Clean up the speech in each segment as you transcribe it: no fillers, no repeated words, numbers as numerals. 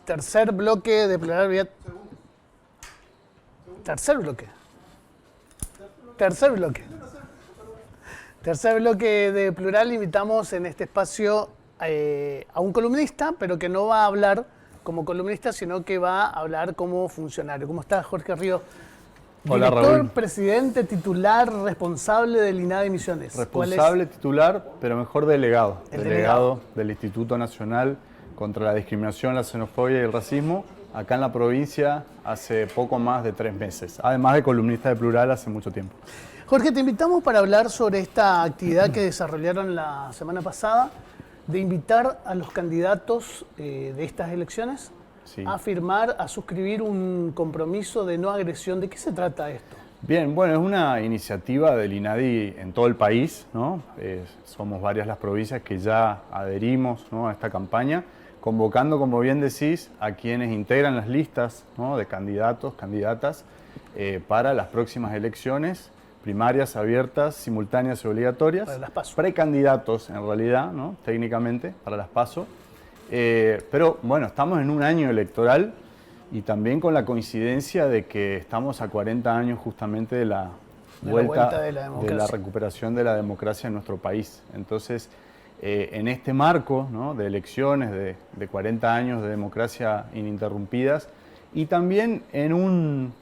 Tercer bloque de pluralidad. Tercer bloque. Tercer bloque. Tercer bloque de Plural. Invitamos en este espacio a un columnista, pero que no va a hablar como columnista, sino que va a hablar como funcionario. ¿Cómo estás, Jorge Ríos? Hola, Director, Raúl. Presidente, titular, responsable del INADI Misiones. Responsable, titular, pero mejor delegado. El delegado del Instituto Nacional contra la Discriminación, la Xenofobia y el Racismo, acá en la provincia hace poco más de 3 meses. Además de columnista de Plural hace mucho tiempo. Jorge, te invitamos para hablar sobre esta actividad que desarrollaron la semana pasada, de invitar a los candidatos de estas elecciones a firmar, a suscribir un compromiso de no agresión. ¿De qué se trata esto? Bien, bueno, es una iniciativa del INADI en todo el país, ¿no? Somos varias las provincias que ya adherimos, ¿no?, a esta campaña, convocando, como bien decís, a quienes integran las listas, ¿no?, de candidatos, candidatas para las próximas elecciones primarias, abiertas, simultáneas y obligatorias. Para las PASO. Precandidatos, en realidad, ¿no?, técnicamente, para las PASO. Pero bueno, estamos en un año electoral y también con la coincidencia de que estamos a 40 años justamente de la vuelta de la recuperación de la democracia en nuestro país. Entonces, en este marco, ¿no?, de elecciones, de 40 años de democracia ininterrumpidas, y también en un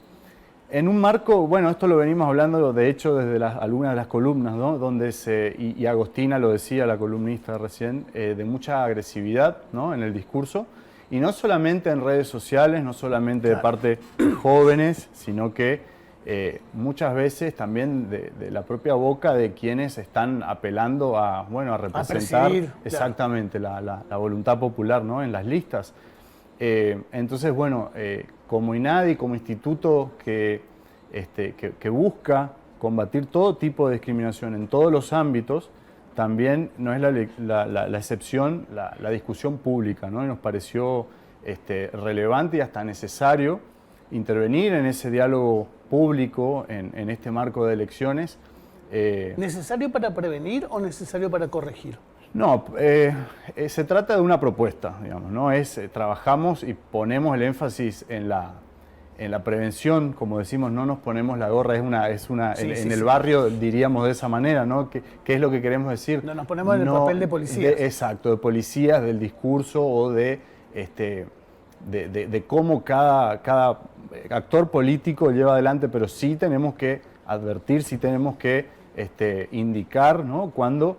marco, bueno, esto lo venimos hablando de hecho desde algunas de las columnas, ¿no?, donde y Agostina lo decía, la columnista recién, de mucha agresividad, ¿no?, en el discurso, y no solamente en redes sociales, no solamente de parte de jóvenes, sino que muchas veces también de la propia boca de quienes están apelando a, bueno, a representar exactamente la voluntad popular, ¿no?, en las listas. Entonces, bueno, como INADI, como instituto que busca combatir todo tipo de discriminación en todos los ámbitos, también no es la excepción la discusión pública, ¿no? Y nos pareció relevante y hasta necesario intervenir en ese diálogo público en este marco de elecciones. ¿Necesario para prevenir o necesario para corregir? No, se trata de una propuesta, digamos, ¿no? Trabajamos y ponemos el énfasis en la prevención, como decimos, no nos ponemos la gorra, en el barrio diríamos de esa manera, ¿no? ¿Qué es lo que queremos decir? No nos ponemos en el papel de policías. Exacto, de policías, del discurso o de cómo cada actor político lleva adelante, pero sí tenemos que advertir, sí tenemos que indicar, ¿no?, cuando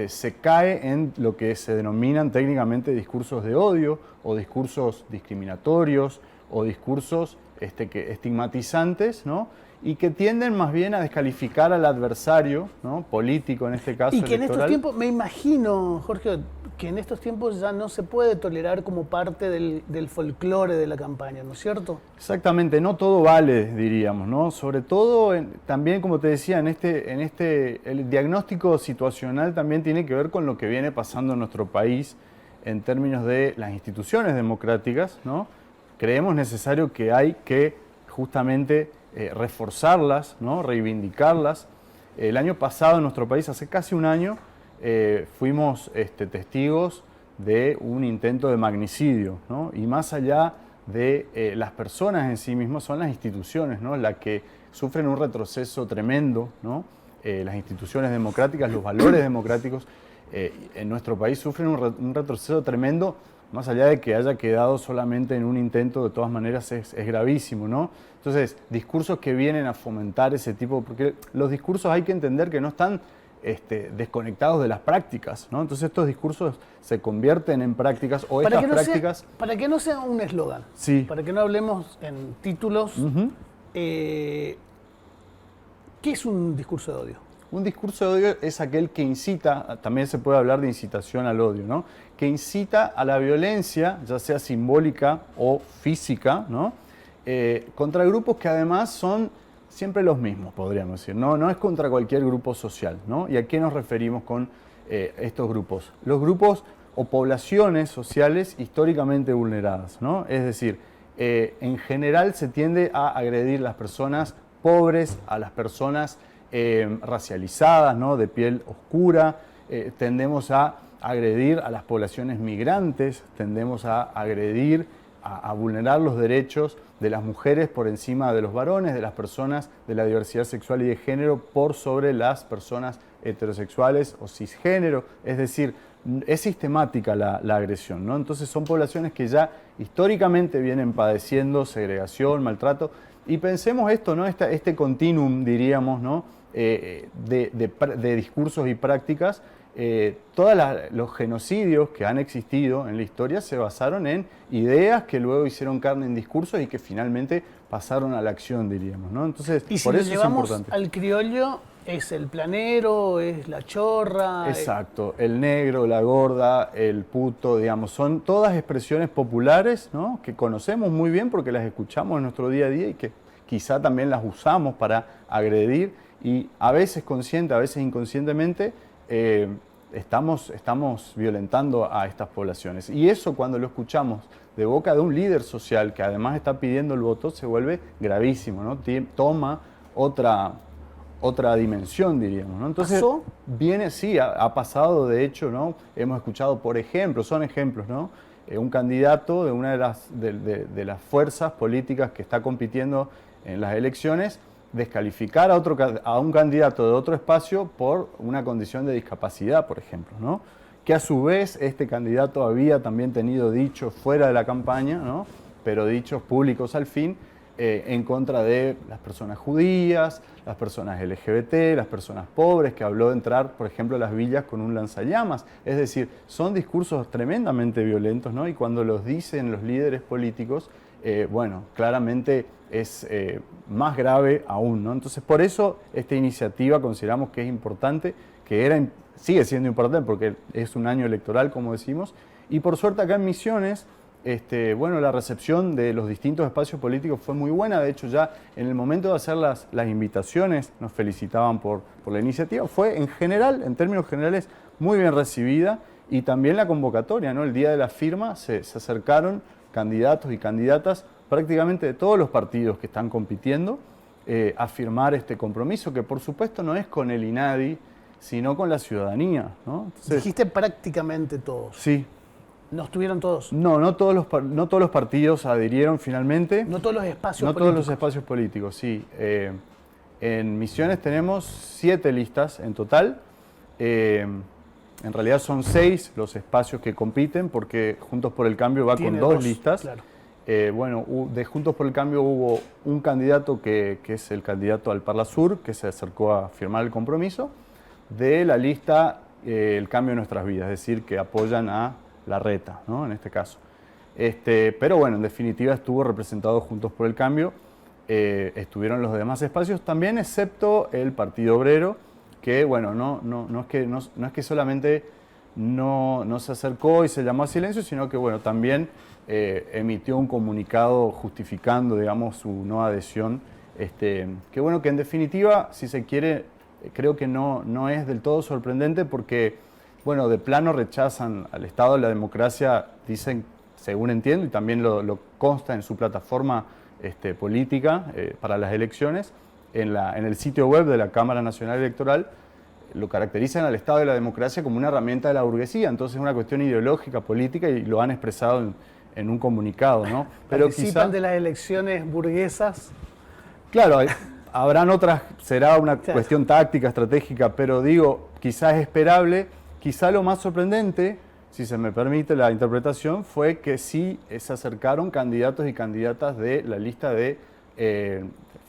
se cae en lo que se denominan técnicamente discursos de odio o discursos discriminatorios o discursos estigmatizantes, ¿no?, y que tienden más bien a descalificar al adversario, ¿no?, político en este caso. Y que electoral. En estos tiempos, me imagino, Jorge, que en estos tiempos ya no se puede tolerar como parte del folclore de la campaña, ¿no es cierto? Exactamente, no todo vale, diríamos, ¿no? Sobre todo, también, como te decía, el diagnóstico situacional también tiene que ver con lo que viene pasando en nuestro país en términos de las instituciones democráticas, ¿no? Creemos necesario que hay que justamente reforzarlas, ¿no?, reivindicarlas. El año pasado en nuestro país, hace casi un año, fuimos testigos de un intento de magnicidio, ¿no? Y más allá de las personas en sí mismas, son las instituciones, ¿no?, las que sufren un retroceso tremendo, ¿no? Las instituciones democráticas, los valores democráticos en nuestro país sufren un retroceso tremendo, más allá de que haya quedado solamente en un intento, de todas maneras es gravísimo, ¿no? Entonces, discursos que vienen a fomentar ese tipo, porque los discursos hay que entender que no están desconectados de las prácticas, ¿no? Entonces estos discursos se convierten en prácticas o estas prácticas... Para que no sea un eslogan, sí, para que no hablemos en títulos, ¿qué es un discurso de odio? Un discurso de odio es aquel que incita, también se puede hablar de incitación al odio, ¿no?, que incita a la violencia, ya sea simbólica o física, ¿no?, contra grupos que además son siempre los mismos, podríamos decir, no es contra cualquier grupo social, ¿no? ¿Y a qué nos referimos con estos grupos? Los grupos o poblaciones sociales históricamente vulneradas, ¿no? Es decir, en general se tiende a agredir a las personas pobres, a las personas racializadas, ¿no?, de piel oscura, tendemos a agredir a las poblaciones migrantes, tendemos a agredir a vulnerar los derechos de las mujeres por encima de los varones, de las personas de la diversidad sexual y de género por sobre las personas heterosexuales o cisgénero. Es decir, es sistemática la agresión, ¿no? Entonces son poblaciones que ya históricamente vienen padeciendo segregación, maltrato. Y pensemos esto, ¿no? Este continuum, diríamos, ¿no? De discursos y prácticas. Todos los genocidios que han existido en la historia se basaron en ideas que luego hicieron carne en discursos y que finalmente pasaron a la acción, diríamos, ¿no? Entonces, y si por lo eso llevamos es importante. al criollo, ¿es el planero, es la chorra? Exacto, el negro, la gorda, el puto, digamos, son todas expresiones populares, ¿no? Que conocemos muy bien porque las escuchamos en nuestro día a día y que quizá también las usamos para agredir y a veces consciente, a veces inconscientemente, estamos violentando a estas poblaciones. Y eso, cuando lo escuchamos de boca de un líder social que además está pidiendo el voto, se vuelve gravísimo, ¿no? Toma otra dimensión, diríamos, ¿no? Entonces, ¿pasó? Sí, ha pasado, de hecho, ¿no? Hemos escuchado, por ejemplo, son ejemplos, ¿no? Un candidato de una de las fuerzas políticas que está compitiendo en las elecciones descalificar a un candidato de otro espacio por una condición de discapacidad, por ejemplo, ¿no? Que a su vez este candidato había también tenido dichos fuera de la campaña, ¿no? Pero dichos públicos al fin, en contra de las personas judías, las personas LGBT, las personas pobres, que habló de entrar, por ejemplo, a las villas con un lanzallamas. Es decir, son discursos tremendamente violentos, ¿no? Y cuando los dicen los líderes políticos, bueno, claramente es más grave aún, ¿no? Entonces, por eso esta iniciativa consideramos que es importante, sigue siendo importante porque es un año electoral, como decimos, y por suerte acá en Misiones, bueno, la recepción de los distintos espacios políticos fue muy buena. De hecho, ya en el momento de hacer las invitaciones, nos felicitaban por la iniciativa. Fue en general, en términos generales, muy bien recibida. Y también la convocatoria, ¿no? El día de la firma se acercaron candidatos y candidatas prácticamente de todos los partidos que están compitiendo a firmar este compromiso, que por supuesto no es con el INADI, sino con la ciudadanía, ¿no? Entonces, dijiste prácticamente todos. Sí. ¿No estuvieron todos? No todos los partidos adhirieron finalmente. No todos los espacios políticos. No todos los espacios políticos, sí. En Misiones tenemos 7 listas en total. En realidad son 6 los espacios que compiten, porque Juntos por el Cambio va con 2 listas. Claro. Bueno, de Juntos por el Cambio hubo un candidato que es el candidato al Parla Sur, que se acercó a firmar el compromiso, de la lista El Cambio de Nuestras Vidas, es decir, que apoyan a Larreta, ¿no? En este caso. Pero bueno, en definitiva estuvo representado Juntos por el Cambio, estuvieron los demás espacios también, excepto el Partido Obrero, que bueno, no es que solamente no se acercó y se llamó a silencio, sino que bueno, también emitió un comunicado justificando, digamos, su no adhesión. Que bueno, que en definitiva, si se quiere, creo que no es del todo sorprendente porque, bueno, de plano rechazan al Estado de la democracia, dicen, según entiendo, y también lo consta en su plataforma política para las elecciones, en el sitio web de la Cámara Nacional Electoral, lo caracterizan al Estado de la democracia como una herramienta de la burguesía, entonces es una cuestión ideológica, política, y lo han expresado en un comunicado, ¿no? Pero ¿participan de las elecciones burguesas? Claro, habrán otras, será una cuestión táctica, estratégica, pero digo, quizás es esperable, quizá lo más sorprendente, si se me permite la interpretación, fue que sí se acercaron candidatos y candidatas de la lista de,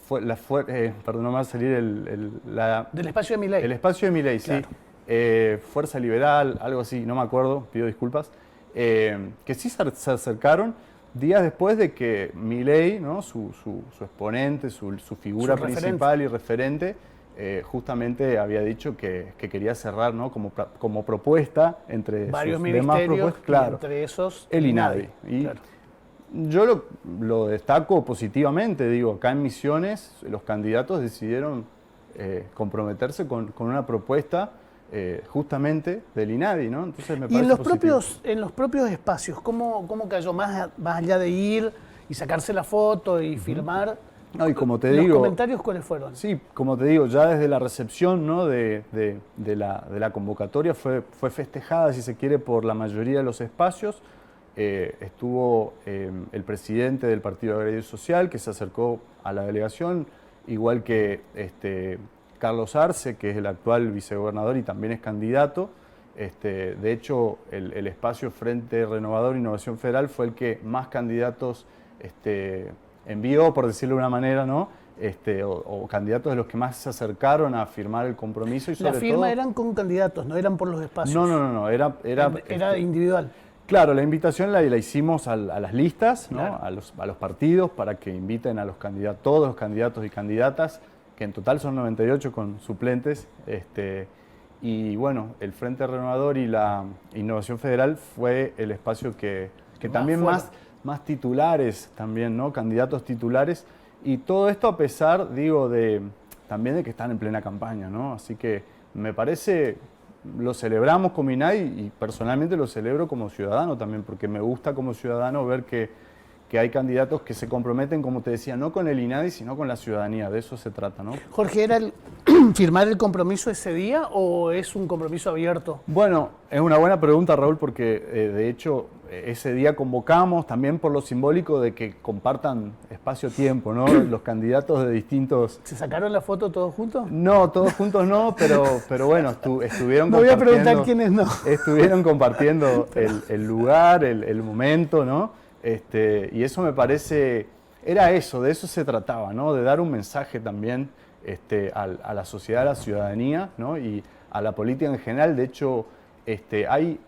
perdón, no me va a salir del espacio de Milei. El espacio de Milei, claro. Sí. Fuerza Liberal, algo así, no me acuerdo, pido disculpas. Que sí se acercaron días después de que Milei, ¿no? su exponente, su figura principal y referente, justamente había dicho que quería cerrar, ¿no? como propuesta entre varios sus ministerios, demás propuestas, claro, entre esos el INADI. Y claro, yo lo destaco positivamente, digo, acá en Misiones los candidatos decidieron comprometerse con una propuesta justamente del INADI, ¿no? Entonces me parece en los propios espacios, ¿cómo cayó? Más allá de ir y sacarse la foto y firmar. No, y como te ¿Los digo, comentarios cuáles fueron? Sí, como te digo, ya desde la recepción, ¿no? de la convocatoria fue festejada, si se quiere, por la mayoría de los espacios. estuvo el presidente del Partido Agrario y Social, que se acercó a la delegación, igual que Carlos Arce, que es el actual vicegobernador y también es candidato. De hecho, el espacio Frente Renovador e Innovación Federal fue el que más candidatos envió, por decirlo de una manera, ¿no? O candidatos de los que más se acercaron a firmar el compromiso. Y sobre la firma todo, eran con candidatos, no eran por los espacios. No, era individual. Claro, la invitación la hicimos a las listas, ¿no? Claro. a los partidos, para que inviten a los candidatos, todos los candidatos y candidatas, que en total son 98 con suplentes. Y bueno, el Frente Renovador y la Innovación Federal fue el espacio que también más titulares, también, ¿no? Candidatos titulares. Y todo esto a pesar, digo, también de que están en plena campaña, ¿no? Así que me parece, lo celebramos con INADI y personalmente lo celebro como ciudadano también, porque me gusta como ciudadano ver que hay candidatos que se comprometen, como te decía, no con el INADI, sino con la ciudadanía. De eso se trata, ¿no? Jorge, ¿era firmar el compromiso ese día o es un compromiso abierto? Bueno, es una buena pregunta, Raúl, porque de hecho ese día convocamos también por lo simbólico de que compartan espacio-tiempo, ¿no? Los candidatos de distintos... ¿Se sacaron la foto todos juntos? No, todos juntos no, pero bueno, estuvieron compartiendo... No voy a preguntar quiénes no. Estuvieron compartiendo el lugar, el momento, ¿no? Y eso me parece... Era eso, de eso se trataba, ¿no? De dar un mensaje también a la sociedad, a la ciudadanía, ¿no? Y a la política en general. De hecho, hay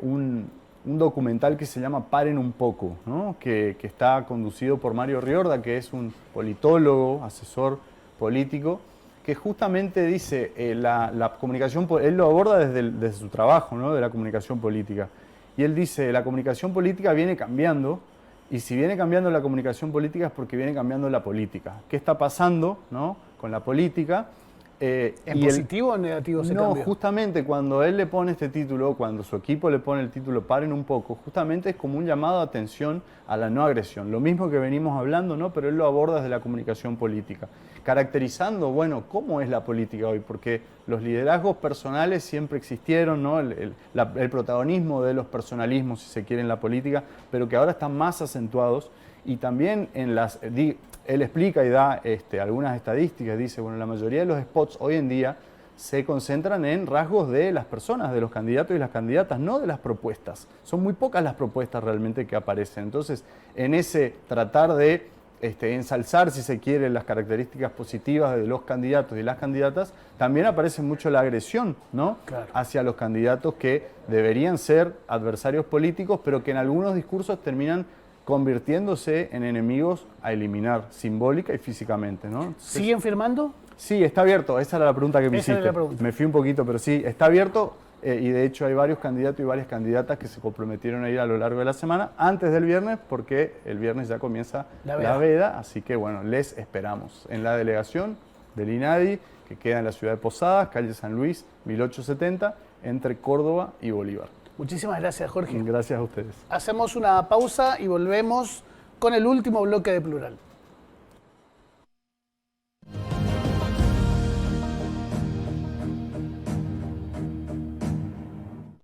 un documental que se llama Paren un poco, ¿no? que está conducido por Mario Riorda, que es un politólogo, asesor político, que justamente dice la comunicación, él lo aborda desde su trabajo, ¿no? De la comunicación política. Y él dice, la comunicación política viene cambiando, y si viene cambiando la comunicación política es porque viene cambiando la política. ¿Qué está pasando, ¿no? Con la política? ¿Es positivo o negativo ese cambio? No, justamente cuando él le pone este título, cuando su equipo le pone el título Paren un poco, justamente es como un llamado de atención a la no agresión. Lo mismo que venimos hablando, ¿no? Pero él lo aborda desde la comunicación política, caracterizando, bueno, cómo es la política hoy, porque los liderazgos personales siempre existieron, ¿no? El protagonismo de los personalismos, si se quiere, en la política, pero que ahora están más acentuados. Y también él explica y da algunas estadísticas, dice, bueno, la mayoría de los spots hoy en día se concentran en rasgos de las personas, de los candidatos y las candidatas, no de las propuestas. Son muy pocas las propuestas realmente que aparecen. Entonces, en ese tratar de ensalzar, si se quiere, las características positivas de los candidatos y las candidatas, también aparece mucho la agresión, ¿no? Claro. Hacia los candidatos que deberían ser adversarios políticos, pero que en algunos discursos terminan convirtiéndose en enemigos a eliminar simbólica y físicamente, ¿no? Entonces, ¿siguen firmando? Sí, está abierto. Esa era la pregunta que me Esa era hiciste. la pregunta. Me fui un poquito, pero sí, está abierto y de hecho hay varios candidatos y varias candidatas que se comprometieron a ir a lo largo de la semana, antes del viernes, porque el viernes ya comienza la veda, así que bueno, les esperamos en la delegación del INADI, que queda en la ciudad de Posadas, calle San Luis, 1870, entre Córdoba y Bolívar. Muchísimas gracias, Jorge. Gracias a ustedes. Hacemos una pausa y volvemos con el último bloque de Plural.